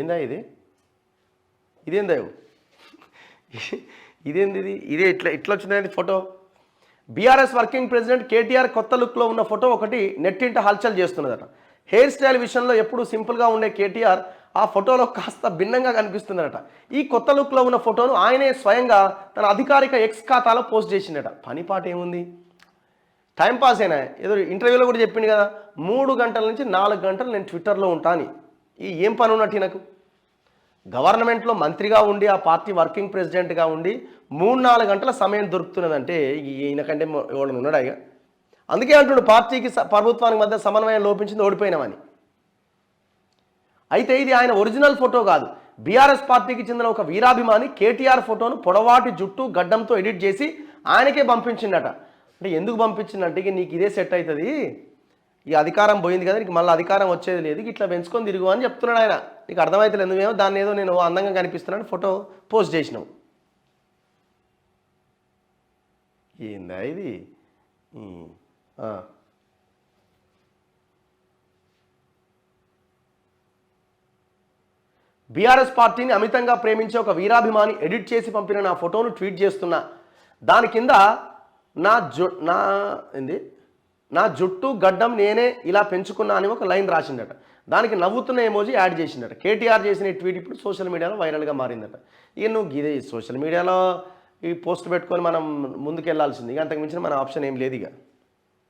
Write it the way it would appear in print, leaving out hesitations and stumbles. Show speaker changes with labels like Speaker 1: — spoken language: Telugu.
Speaker 1: ఏందా ఇది? ఇదేందా? ఇదేంది ఇది? ఇదే ఇట్లా వచ్చింది photo. BRS working president KTR కొత్త లుక్లో ఉన్న ఫోటో ఒకటి నెట్టింట హల్చల్ చేస్తున్నదట. హెయిర్ స్టైల్ విషయంలో ఎప్పుడు సింపుల్గా ఉండే కేటీఆర్ ఆ ఫోటోలో కాస్త భిన్నంగా కనిపిస్తుందట. ఈ కొత్త లుక్లో ఉన్న ఫోటోను ఆయనే స్వయంగా తన అధికారిక ఎక్స్ ఖాతాలో పోస్ట్ చేసిండట. పనిపాట ఏముంది? టైంపాస్ అయినా ఏదో ఇంటర్వ్యూలో కూడా చెప్పింది కదా, 3 గంటల నుంచి 4 గంటలు నేను ట్విట్టర్లో ఉంటాను. ఏం పని ఉన్నట్టు నాకు? గవర్నమెంట్లో మంత్రిగా ఉండి ఆ పార్టీ వర్కింగ్ ప్రెసిడెంట్గా ఉండి 3-4 గంటల సమయం దొరుకుతున్నదంటే ఈయనకంటే ఎవడు ఉన్నాడా? ఇక అందుకే అంటుడు పార్టీకి ప్రభుత్వానికి మధ్య సమన్వయం లోపించింది, ఓడిపోయినామని. అయితే ఇది ఆయన ఒరిజినల్ ఫోటో కాదు. బీఆర్ఎస్ పార్టీకి చెందిన ఒక వీరాభిమాని కేటీఆర్ ఫోటోను పొడవాటి జుట్టు గడ్డంతో ఎడిట్ చేసి ఆయనకే పంపించిండట. అంటే ఎందుకు పంపించిందంటే ఇక నీకు ఇదే సెట్ అవుతుంది, ఈ అధికారం పోయింది కదా, నీకు మళ్ళీ అధికారం వచ్చేది లేదు, ఇట్లా పెంచుకొని తిరుగు అని చెప్తున్నాడు ఆయన. నీకు అర్థమవుతుంది ఎందుకేమో, దాన్ని ఏదో నేను అందంగా కనిపిస్తున్నాను ఫోటో పోస్ట్ చేసినావు. ఏందా ఇది? బీఆర్ఎస్ పార్టీని అమితంగా ప్రేమించే ఒక వీరాభిమాని ఎడిట్ చేసి పంపిన నా ఫోటోను ట్వీట్ చేస్తున్నా. దాని కింద నా జుట్టు గడ్డం నేనే ఇలా పెంచుకున్నా అని ఒక లైన్ రాసిందట. దానికి నవ్వుతున్న ఎమోజీ యాడ్ చేసిందట. కేటీఆర్ చేసిన ఈ ట్వీట్ ఇప్పుడు సోషల్ మీడియాలో వైరల్గా మారిందట. ఇక నువ్వు ఇదే సోషల్ మీడియాలో ఈ పోస్ట్ పెట్టుకొని మనం ముందుకు వెళ్ళాల్సింది, ఇక అంతకు మించిన మన ఆప్షన్ ఏం లేదు ఇక.